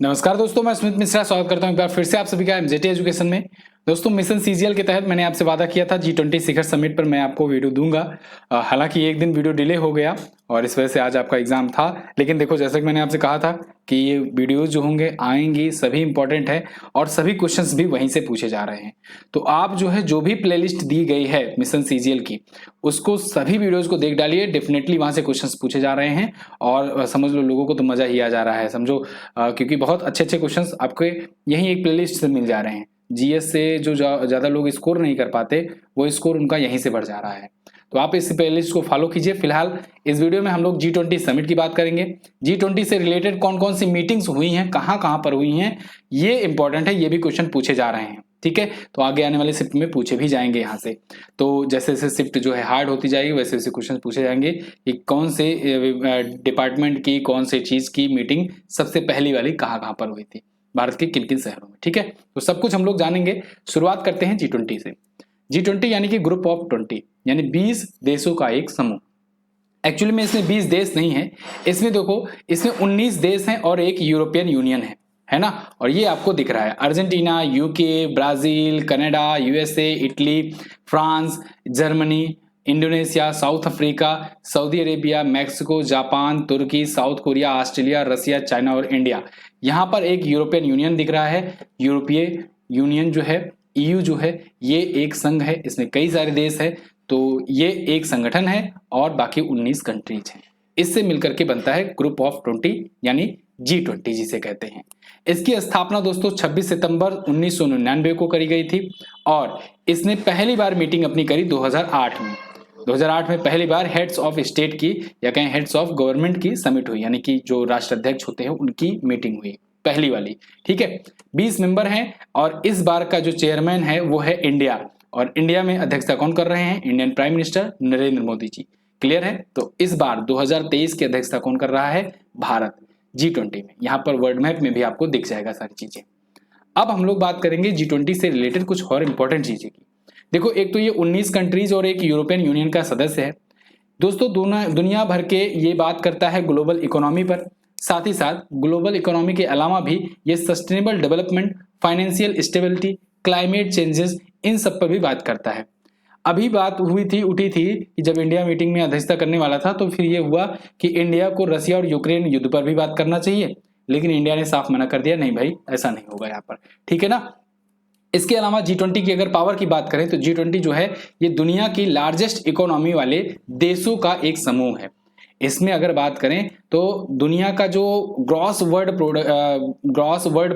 नमस्कार दोस्तों, मैं स्मित मिश्रा स्वागत करता हूं एक बार फिर से आप सभी का एमजेटी एजुकेशन में। दोस्तों, मिशन सीजीएल के तहत मैंने आपसे वादा किया था G20 शिखर समिट पर मैं आपको वीडियो दूंगा। हालांकि एक दिन वीडियो डिले हो गया और इस वजह से आज आपका एग्जाम था। लेकिन देखो, जैसा कि मैंने आपसे कहा था कि ये वीडियोज जो होंगे आएंगी सभी इंपॉर्टेंट है और सभी क्वेश्चंस भी वहीं से पूछे जा रहे हैं। तो आप जो भी प्लेलिस्ट दी गई है मिशन सीजीएल की, उसको सभी वीडियोज को देख डालिए। डेफिनेटली वहां से क्वेश्चंस पूछे जा रहे हैं और समझ लो, लोगों को तो मजा ही आ जा रहा है, समझो। क्योंकि बहुत अच्छे अच्छे क्वेश्चंस आपको यहीं एक प्लेलिस्ट से मिल जा रहे हैं। जीएस से जो ज्यादा लोग स्कोर नहीं कर पाते, वो स्कोर उनका यहीं से बढ़ जा रहा है। तो आप इस प्लेलिस्ट को फॉलो कीजिए। फिलहाल इस वीडियो में हम लोग G20 समिट की बात करेंगे। G20 से रिलेटेड कौन कौन सी मीटिंग्स हुई हैं, कहां कहां पर हुई हैं, ये इंपॉर्टेंट है। ये भी क्वेश्चन पूछे जा रहे हैं, ठीक है। तो आगे आने वाले शिफ्ट में पूछे भी जाएंगे यहाँ से। तो जैसे जैसे शिफ्ट जो है हार्ड होती जाएगी, वैसे वैसे क्वेश्चन पूछे जाएंगे कि कौन से डिपार्टमेंट की, कौन से चीज की मीटिंग सबसे पहली वाली कहाँ कहाँ पर हुई थी, भारत के किन किन शहरों में, ठीक है। तो सब कुछ हम लोग जानेंगे। शुरुआत करते हैं G20 से। G20 यानी कि ग्रुप ऑफ 20, यानी 20 देशों का एक समूह। एक्चुअली में इसमें 20 देश नहीं है, इसमें देखो, इसमें 19 देश हैं और एक यूरोपियन यूनियन है ना। और ये आपको दिख रहा है Argentina, UK, Brazil, Canada, USA, Italy, France, Germany, Indonesia, South Africa, Saudi Arabia, Mexico, Japan, Turkey, South Korea, Australia, Russia, China और इंडिया। यहाँ पर एक यूरोपियन यूनियन दिख रहा है। यूरोपीय यूनियन जो है, ईयू जो है, ये एक संघ है, इसमें कई सारे देश है। तो ये एक संगठन है और बाकी 19 कंट्रीज हैं। इससे मिलकर के बनता है ग्रुप ऑफ 20, यानी G20 जिसे कहते हैं। इसकी स्थापना दोस्तों 26 सितंबर 1999 को करी गई थी और इसने पहली बार मीटिंग अपनी करी 2008 में। 2008 में पहली बार हेड्स ऑफ स्टेट की, या कहें हेड्स ऑफ गवर्नमेंट की समिट हुई, यानी कि जो राष्ट्राध्यक्ष होते हैं उनकी मीटिंग हुई, पहली वाली, ठीक है। 20 मेंबर हैं और इस बार का जो चेयरमैन है वो है इंडिया। और इंडिया में अध्यक्षता कौन कर रहे हैं? Indian prime minister Narendra Modi ji. Clear है? तो इस बार 2023 की अध्यक्षता कौन कर रहा है? भारत, G20 में। यहां पर वर्ल्ड मैप में भी आपको दिख जाएगा सारी चीजें। अब हम लोग बात करेंगे G20 से रिलेटेड कुछ और इंपॉर्टेंट चीजें की। देखो, एक तो ये 19 कंट्रीज और एक यूरोपियन यूनियन का सदस्य है दोस्तों। दुनिया भर के ये बात करता है ग्लोबल इकोनॉमी पर। साथ ही साथ ग्लोबल इकोनॉमी के अलावा भी ये sustainable development, financial stability, climate changes, इन सब पर भी बात करता है। अभी बात उठी थी कि जब इंडिया मीटिंग में अध्यक्षता करने वाला था, तो फिर ये हुआ कि इंडिया को रसिया और यूक्रेन युद्ध पर भी बात करना चाहिए, लेकिन इंडिया ने साफ मना कर दिया, नहीं भाई ऐसा नहीं होगा यहाँ पर, ठीक है ना। इसके अलावा G20 की अगर पावर की बात करें तो G20 जो है ये दुनिया की लार्जेस्ट इकोनॉमी वाले देशों का एक समूह है। इसमें अगर बात करें तो दुनिया का जो ग्रॉस वर्ल्ड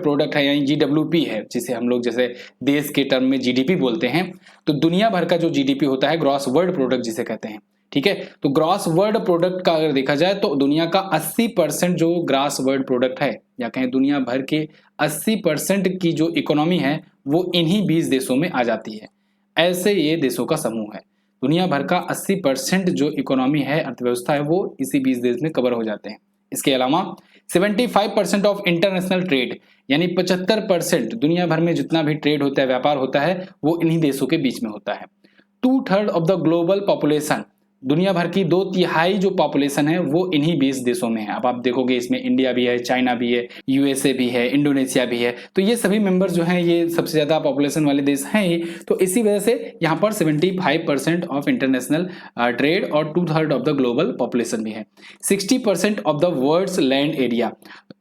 प्रोडक्ट है, यानी GWP है, जिसे हम लोग जैसे देश के टर्म में GDP बोलते हैं, तो दुनिया भर का जो GDP होता है ग्रॉस वर्ल्ड प्रोडक्ट जिसे कहते हैं, ठीक है। तो ग्रॉस वर्ल्ड प्रोडक्ट का अगर देखा जाए तो दुनिया का 80% जो ग्रॉस वर्ल्ड प्रोडक्ट है, या कहें दुनिया भर के 80% की जो इकोनॉमी है, वो इन्हीं 20 देशों में आ जाती है। ऐसे ये देशों का समूह है। दुनिया भर का 80% जो इकोनॉमी है, अर्थव्यवस्था है, वो इसी 20 देश में कवर हो जाते हैं। इसके अलावा 75% ऑफ इंटरनेशनल ट्रेड, यानी 75% दुनिया भर में जितना भी ट्रेड होता है, व्यापार होता है, वो इन्हीं देशों के बीच में होता है। 2/3 ऑफ द ग्लोबल पॉपुलेशन, दुनिया भर की 2/3 जो पॉपुलेशन है वो इन्हीं 20 देशों में है। अब आप देखोगे इसमें इंडिया भी है, चाइना भी है, यूएसए भी है, इंडोनेशिया भी है। तो ये सभी मेंबर जो हैं ये सबसे ज्यादा पॉपुलेशन वाले देश हैं ही। तो इसी वजह से यहाँ पर 75% ऑफ इंटरनेशनल ट्रेड और 2/3 ऑफ द ग्लोबल पॉपुलेशन भी है। 60% of the world's land area,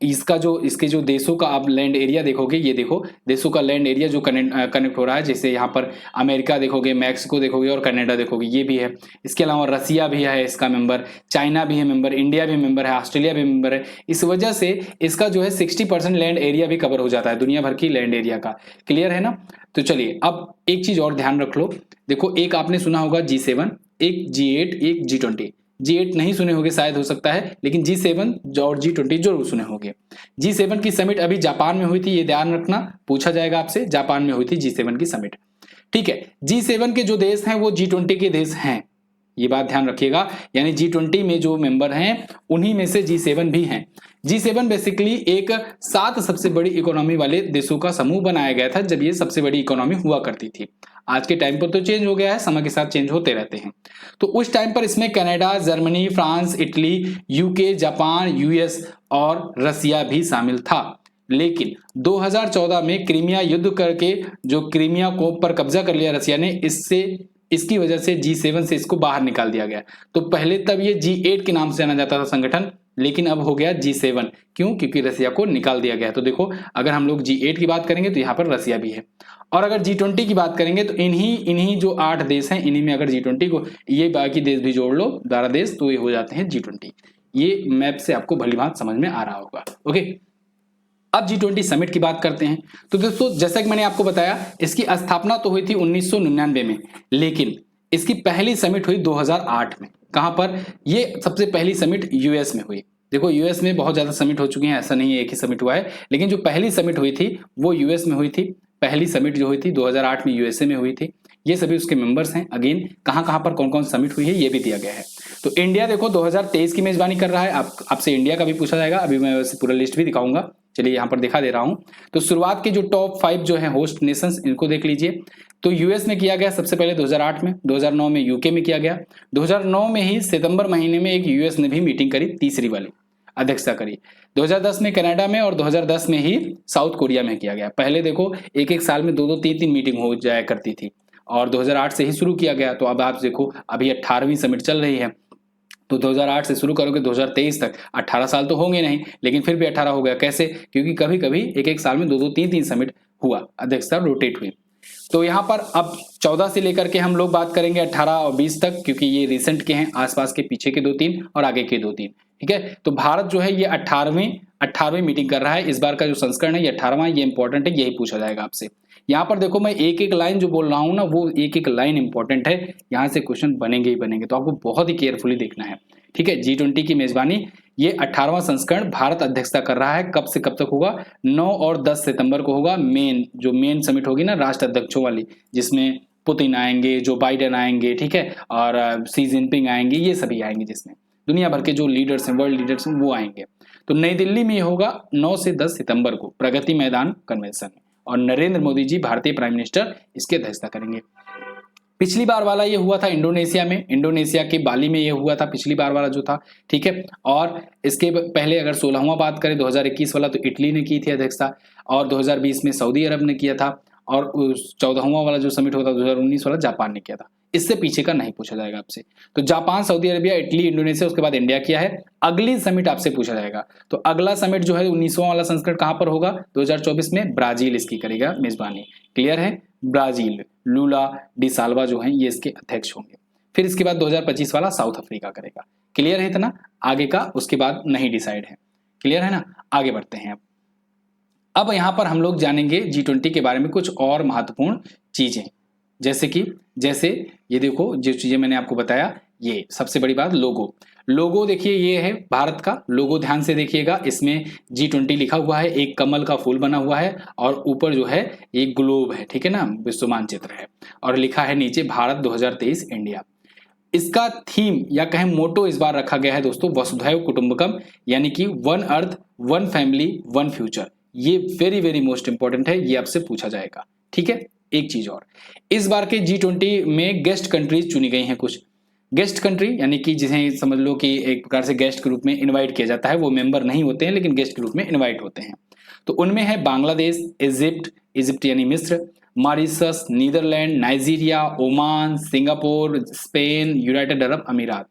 इसके जो देशों का आप लैंड एरिया देखोगे, ये देखो देशों का लैंड एरिया जो कनेक्ट हो रहा है, जैसे यहाँ पर अमेरिका देखोगे, मैक्सिको देखोगे और कनाडा देखोगे, ये भी है। इसके अलावा रसिया भी है इसका मेंबर, चाइना भी है मेंबर, इंडिया भी मेंबर है, ऑस्ट्रेलिया भी मेंबर है। इस वजह से इसका जो है 60% लैंड एरिया भी कवर हो जाता है दुनिया भर की लैंड एरिया का। क्लियर है ना। तो चलिए, अब एक चीज और ध्यान रख लो। देखो, एक आपने सुना होगा G7, एक G8, एक G20। G8 नहीं सुने होंगे शायद, हो सकता है, लेकिन G7 और G20 जरूर सुने होंगे। G7 की समिट अभी जापान में हुई थी, ये ध्यान रखना, पूछा जाएगा आपसे। जापान में हुई थी G7 की समिट, ठीक है। G7 के जो देश हैं वो G20 के देश हैं, ये बात ध्यान रखिएगा। यानी G20 में जो मेंबर हैं उन्हीं में से G7 भी हैं। G7 बेसिकली एक 7 सबसे बड़ी इकोनॉमी वाले देशों का समूह बनाया गया था जब ये सबसे बड़ी इकोनॉमी हुआ करती थी। आज के टाइम पर तो चेंज हो गया है, समय के साथ चेंज होते रहते हैं। तो उस टाइम पर इसमें Canada, Germany, France, Italy, UK, Japan, US और रसिया भी शामिल था। लेकिन 2014 में क्रीमिया युद्ध करके जो क्रीमिया को पर कब्जा कर लिया रसिया ने, इसकी वजह से G7 से इसको बाहर निकाल दिया गया। तो पहले तब ये G8 के नाम से जाना जाता था संगठन, लेकिन अब हो गया G7। क्यों? क्योंकि रसिया को निकाल दिया गया। तो देखो, अगर हम लोग G8 की बात करेंगे तो यहाँ पर रसिया भी है, और अगर G20 की बात करेंगे तो इन्हीं जो 8 देश हैं, इन्हीं में अगर G20 को ये बाकी देश भी जोड़ लो 12 देश, तो ये हो जाते हैं G20। ये मैप से आपको भली भांति समझ में आ रहा होगा। ओके, अब G20 समिट की बात करते हैं। तो दोस्तों, जैसा कि मैंने आपको बताया, इसकी स्थापना तो हुई थी 1999 में, लेकिन इसकी पहली समिट हुई 2008 में। कहां पर? ये सबसे पहली समिट यूएस में हुई। देखो, यूएस में बहुत ज्यादा समिट हो चुकी हैं, ऐसा नहीं है एक ही समिट हुआ है, लेकिन जो पहली समिट हुई थी वो यूएस में हुई थी। पहली समिट जो हुई थी 2008 में यूएसए में हुई थी। ये सभी उसके मेंबर्स हैं। अगेन, कहां पर कौन कौन समिट हुई है ये भी दिया गया है। तो इंडिया देखो 2023 की मेजबानी कर रहा है। आपसे इंडिया का भी पूछा जाएगा। अभी मैं वैसे पूरा लिस्ट भी दिखाऊंगा, चलिए यहाँ पर दिखा दे रहा हूं। तो शुरुआत के जो टॉप 5 जो है होस्ट नेशंस, इनको देख लीजिए। तो यूएस में किया गया सबसे पहले 2008 में, 2009 में यूके में किया गया, 2009 में ही सितंबर महीने में एक यूएस ने भी मीटिंग करी, तीसरी वाली अध्यक्षता करी। 2010 में कनाडा में, और 2010 में ही साउथ कोरिया में किया गया। पहले देखो एक एक साल में 2-2, 3-3 मीटिंग हो जाया करती थी, और 2008 से ही शुरू किया गया। तो अब आप देखो अभी 18वीं समिट चल रही है, तो 2008 से शुरू करोगे 2023 तक, 18 साल तो होंगे नहीं, लेकिन फिर भी 18 हो गया। कैसे? क्योंकि कभी कभी एक एक साल में 2-2, 3-3 समिट हुआ, अध्यक्षता रोटेट हुई। तो यहाँ पर अब 14 से लेकर के हम लोग बात करेंगे 18 और 20 तक, क्योंकि ये रिसेंट के हैं, आसपास के पीछे के 2-3 और आगे के 2-3। ठीक है, तो भारत जो है ये 18वीं मीटिंग कर रहा है। इस बार का जो संस्करण है ये 18वां, ये इंपॉर्टेंट है, यही पूछा जाएगा आपसे। यहाँ पर देखो, मैं एक एक लाइन जो बोल रहा हूँ ना, वो एक एक लाइन इंपॉर्टेंट है, यहाँ से क्वेश्चन बनेंगे ही बनेंगे, तो आपको बहुत ही केयरफुली देखना है। ठीक है, G20 की मेजबानी ये 18वां संस्करण भारत अध्यक्षता कर रहा है। कब से कब तक होगा? 9 और 10 सितंबर को होगा। मेन समिट होगी ना राष्ट्र अध्यक्षों वाली, जिसमें पुतिन आएंगे, जो बाइडेन आएंगे, ठीक है, और सी जिनपिंग आएंगे, ये सभी आएंगे, जिसमें दुनिया भर के जो लीडर्स हैं, वर्ल्ड लीडर्स हैं, वो आएंगे। तो नई दिल्ली में ये होगा 9 से 10 सितंबर को, प्रगति मैदान कन्वेंशन में, और नरेंद्र मोदी जी भारतीय प्राइम मिनिस्टर इसकी अध्यक्षता करेंगे। पिछली बार वाला ये हुआ था इंडोनेशिया में, इंडोनेशिया के बाली में ये हुआ था पिछली बार वाला जो था। ठीक है, और इसके पहले अगर 16वां बात करें 2021 वाला, तो इटली ने की थी अध्यक्षता, और 2020 में सऊदी अरब ने किया था, और 14वां वाला जो समिट होता 2019 वाला जापान ने किया था। इससे पीछे का नहीं पूछा जाएगा आपसे। तो Japan, Saudi Arabia, Italy, Indonesia, उसके बाद इंडिया किया है। अगली समिट आपसे पूछा जाएगा, तो अगला समिट जो है 19वां वाला संस्करण कहां पर होगा? 2024 में ब्राजील इसकी करेगा मेजबानी। क्लियर है? ब्राजील, लूला डी साल्वा जो है ये इसके अध्यक्ष होंगे। फिर इसके बाद 2025 वाला साउथ अफ्रीका करेगा। क्लियर है इतना? आगे का उसके बाद नहीं डिसाइड है। क्लियर है ना? आगे बढ़ते हैं। अब यहां पर हम लोग जानेंगे G20 के बारे में कुछ और महत्वपूर्ण चीजें, जैसे ये देखो, जो चीजें मैंने आपको बताया, ये सबसे बड़ी बात, लोगो देखिए, ये है भारत का लोगो, ध्यान से देखिएगा। इसमें G20 लिखा हुआ है, एक कमल का फूल बना हुआ है, और ऊपर जो है एक ग्लोब है, ठीक है ना, विश्व मानचित्र है, और लिखा है नीचे भारत 2023 इंडिया। इसका थीम या कहें मोटो इस बार रखा गया है दोस्तों, वसुधैव कुटुंबकम, यानी कि 1 अर्थ 1 फैमिली 1 फ्यूचर। ये वेरी वेरी मोस्ट इंपॉर्टेंट है, ये आपसे पूछा जाएगा। ठीक है, एक चीज और, इस बार के G20 में गेस्ट कंट्रीज चुनी गई हैं। कुछ गेस्ट कंट्री यानी कि जिन्हें समझ लो कि एक प्रकार से गेस्ट के रूप में इनवाइट किया जाता है, वो मेंबर नहीं होते हैं लेकिन गेस्ट के रूप में इनवाइट होते हैं। तो उनमें है बांग्लादेश, इजिप्ट यानी मिस्र, Mauritius, Netherland, Nigeria, Oman, Singapore, Spain, United Arab Emirates.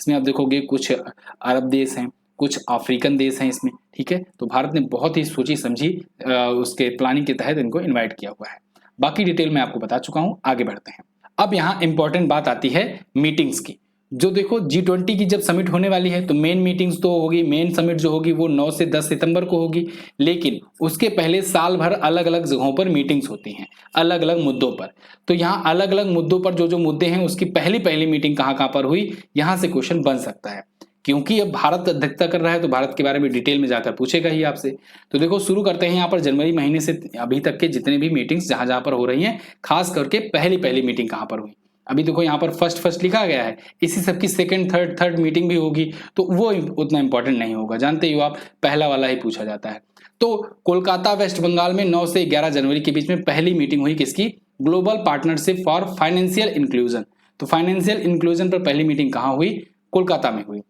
इसमें आप देखोगे कुछ अरब देश हैं, कुछ अफ्रीकन देश हैं इसमें। ठीक है, तो भारत ने बहुत ही सोची समझी उसके प्लानिंग के तहत इनको इन्वाइट किया हुआ है। बाकी डिटेल मैं आपको बता चुका हूं, आगे बढ़ते हैं। अब यहाँ इंपॉर्टेंट बात आती है मीटिंग्स की। जो देखो G20 की जब समिट होने वाली है तो मेन मीटिंग्स तो होगी, मेन समिट जो होगी वो 9 से 10 सितंबर को होगी, लेकिन उसके पहले साल भर अलग अलग जगहों पर मीटिंग्स होती हैं, अलग अलग मुद्दों पर। तो यहाँ अलग अलग मुद्दों पर जो जो मुद्दे हैं उसकी पहली मीटिंग कहाँ पर हुई, यहाँ से क्वेश्चन बन सकता है। क्योंकि अब भारत अध्यक्षता कर रहा है तो भारत के बारे में डिटेल में जाकर पूछेगा ही आपसे। तो देखो शुरू करते हैं यहाँ पर जनवरी महीने से अभी तक के जितने भी मीटिंग्स जहां पर हो रही हैं, खास करके पहली मीटिंग कहां पर हुई। अभी देखो यहाँ पर फर्स्ट लिखा गया है, इसी सबकी सेकंड थर्ड मीटिंग भी होगी, तो वो उतना इंपॉर्टेंट नहीं होगा, जानते हो आप, पहला वाला ही पूछा जाता है। तो कोलकाता वेस्ट बंगाल में 9 से 11 जनवरी के बीच में पहली मीटिंग हुई, किसकी? Global partnership for financial inclusion. तो फाइनेंशियल इंक्लूजन पर पहली मीटिंग कहां हुई? कोलकाता में हुई।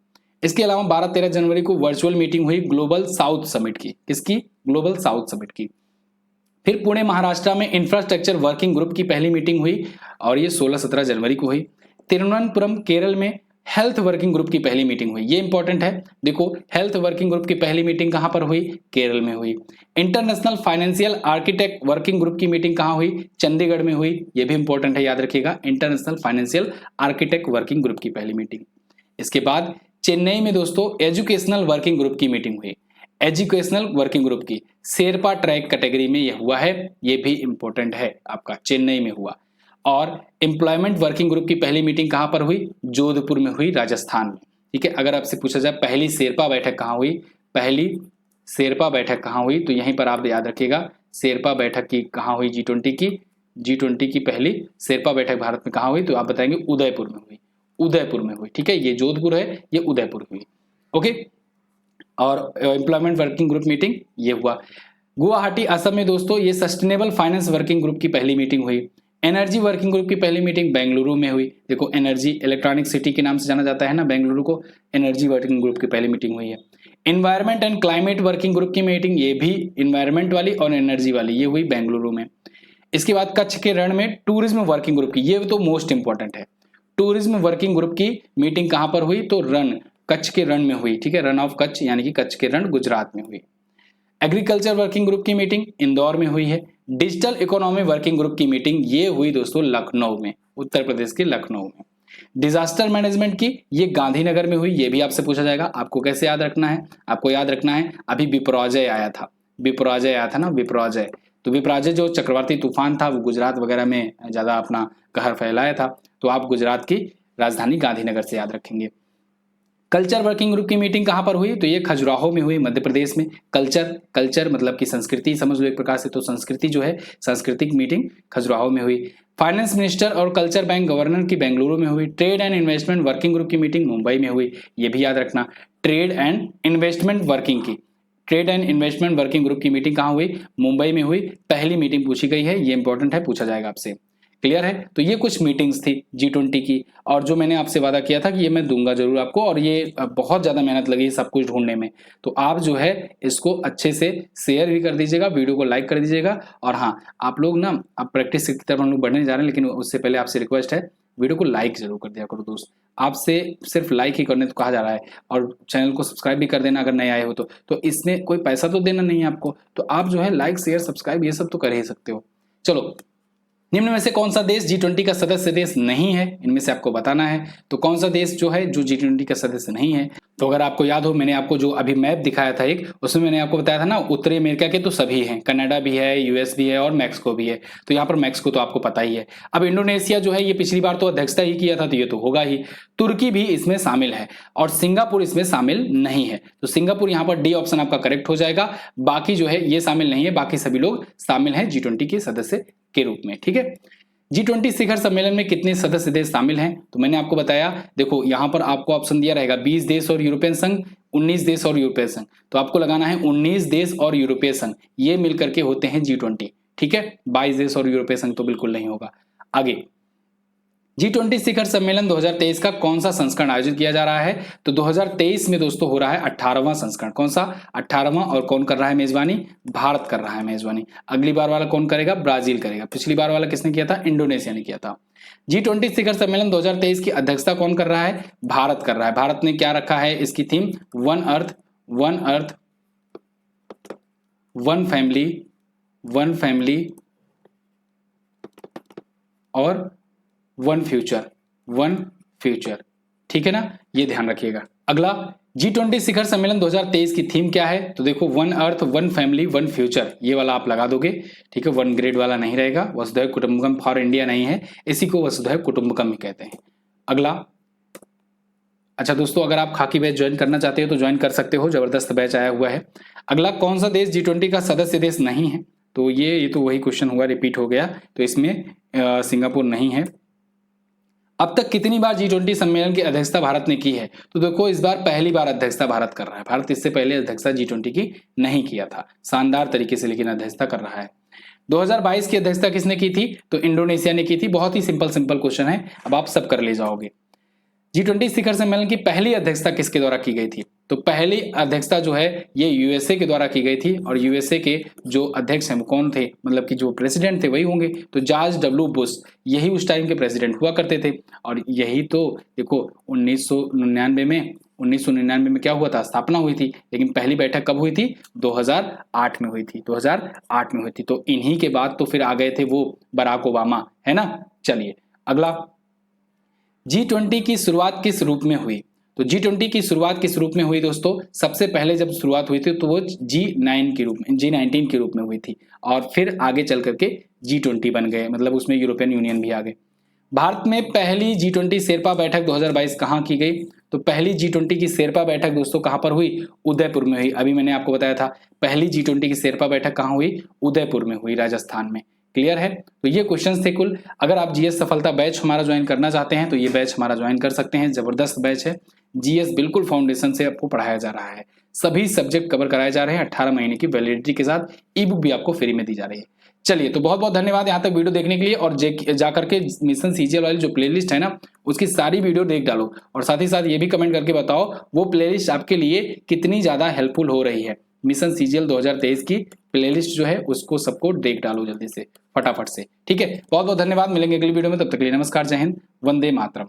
इसके अलावा 12-13 जनवरी को वर्चुअल मीटिंग हुई ग्लोबल साउथ समिट की, किसकी? ग्लोबल साउथ समिट की। फिर पुणे महाराष्ट्र में इंफ्रास्ट्रक्चर वर्किंग ग्रुप की पहली मीटिंग हुई और ये 16-17 जनवरी को हुई। तिरुवनंतपुरम केरल में हेल्थ वर्किंग ग्रुप की पहली मीटिंग हुई। ये इंपॉर्टेंट है, देखो हेल्थ वर्किंग ग्रुप की पहली मीटिंग कहां पर हुई? केरल में हुई। International financial architect working group की मीटिंग कहां हुई? चंडीगढ़ में हुई। ये भी इंपॉर्टेंट है, याद रखिएगा, international financial architect working group की पहली मीटिंग। इसके बाद चेन्नई में दोस्तों एजुकेशनल वर्किंग ग्रुप की मीटिंग हुई। एजुकेशनल वर्किंग ग्रुप की शेरपा ट्रैक कैटेगरी में यह हुआ है, ये भी इंपॉर्टेंट है आपका, चेन्नई में हुआ। और एम्प्लॉयमेंट वर्किंग ग्रुप की पहली मीटिंग कहां पर हुई? जोधपुर में हुई, राजस्थान में। ठीक है, अगर आपसे पूछा जाए पहली शेरपा बैठक कहां हुई, पहली शेरपा बैठक कहां हुई, तो यहीं पर आप याद रखिएगा शेरपा बैठक की कहां हुई? G20 की पहली शेरपा बैठक भारत में कहां हुई? तो आप बताएंगे उदयपुर में हुई, उदयपुर में हुई। ठीक है, ये जोधपुर है, ये उदयपुर हुई। ओके, और एम्प्लॉयमेंट वर्किंग ग्रुप मीटिंग ये हुआ। गुवाहाटी असम में दोस्तों ये सस्टेनेबल फाइनेंस वर्किंग ग्रुप की पहली मीटिंग हुई। एनर्जी वर्किंग ग्रुप की पहली मीटिंग बेंगलुरु में हुई। देखो एनर्जी इलेक्ट्रॉनिक सिटी के नाम से जाना जाता है ना बेंगलुरु को, एनर्जी वर्किंग ग्रुप की पहली मीटिंग हुई है। Environment and climate working group की मीटिंग, ये भी एनवायरमेंट वाली और एनर्जी वाली, ये हुई बेंगलुरु में। इसके बाद कच्छ के रण में टूरिज्म वर्किंग ग्रुप की, ये तो मोस्ट इंपॉर्टेंट है, टूरिज्म वर्किंग ग्रुप की मीटिंग कहां पर हुई? तो रण, कच्छ के रण में हुई। ठीक है, रन ऑफ कच्छ यानी कि कच्छ के रण गुजरात में हुई। एग्रीकल्चर वर्किंग ग्रुप की मीटिंग इंदौर में हुई है। डिजिटल इकोनॉमी वर्किंग ग्रुप की मीटिंग ये हुई दोस्तों लखनऊ में, उत्तर प्रदेश के लखनऊ में। डिजास्टर मैनेजमेंट की ये गांधीनगर में हुई। ये भी आपसे पूछा जाएगा, आपको कैसे याद रखना है? आपको याद रखना है अभी विपराजय आया था, विपराजय आया था ना, विपराजय। तो विपराजय जो चक्रवाती तूफान था वो गुजरात वगैरह में ज्यादा अपना कहर फैलाया था, तो आप गुजरात की राजधानी गांधीनगर से याद रखेंगे। कल्चर वर्किंग ग्रुप की मीटिंग कहां पर हुई? तो ये खजुराहो में हुई, मध्य प्रदेश में। कल्चर मतलब कि संस्कृति समझ लो एक प्रकार से, तो संस्कृति जो है सांस्कृतिक मीटिंग खजुराहो में हुई। फाइनेंस मिनिस्टर और कल्चर बैंक गवर्नर की बेंगलुरु में हुई। Trade and investment working group की मीटिंग मुंबई में हुई, ये भी याद रखना। Trade and investment working group की मीटिंग कहां हुई? मुंबई में हुई। पहली मीटिंग पूछी गई है, ये इंपॉर्टेंट है, पूछा जाएगा आपसे। क्लियर है? तो ये कुछ मीटिंग्स थी G20 की, और जो मैंने आपसे वादा किया था कि ये मैं दूंगा जरूर आपको, और ये बहुत ज्यादा मेहनत लगी सब कुछ ढूंढने में, तो आप जो है इसको अच्छे से शेयर भी कर दीजिएगा, वीडियो को लाइक कर दीजिएगा। और हाँ, आप लोग ना अब प्रैक्टिस की तरफ हम लोग बढ़ने जा रहे हैं, लेकिन उससे पहले आपसे रिक्वेस्ट है वीडियो को लाइक जरूर कर दिया करो दोस्त। आपसे सिर्फ लाइक ही करने तो कहा जा रहा है, और चैनल को सब्सक्राइब भी कर देना अगर नए आए हो तो इसमें कोई पैसा तो देना नहीं है आपको, तो आप जो है लाइक शेयर सब्सक्राइब ये सब तो कर ही सकते हो। चलो, निम्न में से कौन सा देश G20 का सदस्य देश नहीं है, इनमें से आपको बताना है। तो कौन सा देश जो है जो G20 का सदस्य नहीं है? तो अगर आपको याद हो, मैंने आपको जो अभी मैप दिखाया था एक, उसमें मैंने आपको बताया था ना उत्तरी अमेरिका के तो सभी हैं, कनाडा भी है, यूएस भी है और मैक्सिको भी है। तो यहाँ पर मैक्सिको तो आपको पता ही है। अब इंडोनेशिया जो है ये पिछली बार तो अध्यक्षता ही किया था, तो ये तो होगा ही। तुर्की भी इसमें शामिल है और सिंगापुर इसमें शामिल नहीं है, तो सिंगापुर यहाँ पर डी ऑप्शन आपका करेक्ट हो जाएगा। बाकी जो है ये शामिल नहीं है, बाकी सभी लोग शामिल हैं G20 के सदस्य के रूप में। ठीक है, G20 शिखर सम्मेलन में कितने सदस्य देश शामिल हैं? तो मैंने आपको बताया, देखो यहां पर आपको ऑप्शन दिया रहेगा 20 देश और यूरोपियन संघ, 19 देश और यूरोपियन संघ, तो आपको लगाना है 19 देश और यूरोपीय संघ, ये मिलकर के होते हैं G20। ठीक है, 22 देश और यूरोपीय संघ तो बिल्कुल नहीं होगा। आगे, G20 शिखर सम्मेलन 2023 का कौन सा संस्करण आयोजित किया जा रहा है? तो 2023 में दोस्तों हो रहा है 18वां संस्करण। कौन सा? 18वां। और कौन कर रहा है मेजबानी? भारत कर रहा है मेजबानी। अगली बार वाला कौन करेगा? ब्राजील करेगा। पिछली बार वाला किसने किया था? इंडोनेशिया ने किया था। G20 शिखर सम्मेलन 2023 की अध्यक्षता कौन कर रहा है? भारत कर रहा है। भारत ने क्या रखा है इसकी theme? One earth one family और वन फ्यूचर। ठीक है ना, ये ध्यान रखिएगा। अगला, G20 शिखर सम्मेलन 2023 की थीम क्या है? तो देखो one earth one family one future, ये वाला आप लगा दोगे। ठीक है, वन ग्रेड वाला नहीं रहेगा, वसुधैव कुटुंबकम फॉर इंडिया नहीं है, इसी को वसुधैव कुटुंबकम ही कहते हैं। अगला, अच्छा दोस्तों, अगर आप खाकी बैच ज्वाइन करना चाहते हो तो ज्वाइन कर सकते हो, जबरदस्त बैच आया हुआ है। अगला, कौन सा देश G20 का सदस्य देश नहीं है? तो ये तो वही क्वेश्चन हुआ, रिपीट हो गया, तो इसमें सिंगापुर नहीं है। अब तक कितनी बार G20 सम्मेलन की अध्यक्षता भारत ने की है? तो देखो इस बार पहली बार अध्यक्षता भारत कर रहा है। भारत इससे पहले अध्यक्षता G20 की नहीं किया था, शानदार तरीके से लेकिन अध्यक्षता कर रहा है। 2022 की अध्यक्षता किसने की थी? तो इंडोनेशिया ने की थी। बहुत ही सिंपल क्वेश्चन है, अब आप सब कर ले जाओगे। G20 शिखर सम्मेलन की पहली अध्यक्षता किसके द्वारा की गई थी? तो पहली अध्यक्षता जो है ये यूएसए के द्वारा की गई थी, और यूएसए के जो अध्यक्ष हैं वो कौन थे, मतलब कि जो प्रेसिडेंट थे वही होंगे, तो जॉर्ज डब्ल्यू बुश, यही उस टाइम के प्रेसिडेंट हुआ करते थे। और यही तो देखो 1999 में क्या हुआ था, स्थापना हुई थी, लेकिन पहली बैठक कब हुई थी, 2008 में हुई थी, 2008 में हुई थी। तो इन्हीं के बाद तो फिर आ गए थे वो बराक ओबामा, है ना। चलिए अगला, G20 की शुरुआत किस रूप में हुई, तो G20 की शुरुआत किस रूप में हुई दोस्तों, सबसे पहले जब शुरुआत हुई थी तो वो G19 के रूप में हुई थी, और फिर आगे चल करके G20 बन गए, मतलब उसमें यूरोपियन यूनियन भी आ गए। भारत में पहली G20 शेरपा बैठक 2022 कहाँ की गई, तो पहली G20 की शेरपा बैठक दोस्तों कहाँ पर हुई, उदयपुर में हुई। अभी मैंने आपको बताया था पहली G20 की शेरपा बैठक कहाँ हुई, उदयपुर में हुई, राजस्थान में। क्लियर है। तो ये क्वेश्चंस थे कुल। अगर आप जीएस सफलता बैच हमारा ज्वाइन करना चाहते हैं तो ये बैच हमारा ज्वाइन कर सकते हैं, जबरदस्त बैच है। जीएस बिल्कुल फाउंडेशन से आपको पढ़ाया जा रहा है, सभी सब्जेक्ट कवर कराए जा रहे हैं, 18 महीने की वैलिडिटी के साथ ई बुक भी आपको फ्री में दी जा रही है। चलिए तो बहुत बहुत धन्यवाद यहाँ तक वीडियो देखने के लिए, और जाकर के मिशन सीजीएल वाली जो प्लेलिस्ट है ना उसकी सारी वीडियो देख डालो, और साथ ही साथ ये भी कमेंट करके बताओ वो प्लेलिस्ट आपके लिए कितनी ज्यादा हेल्पफुल हो रही है। मिशन सीजीएल 2023 की प्लेलिस्ट जो है उसको सबको देख डालो जल्दी से, फटाफट से। ठीक है, बहुत बहुत धन्यवाद, मिलेंगे अगली वीडियो में, तब तक के लिए नमस्कार, जय हिंद, वंदे मातरम।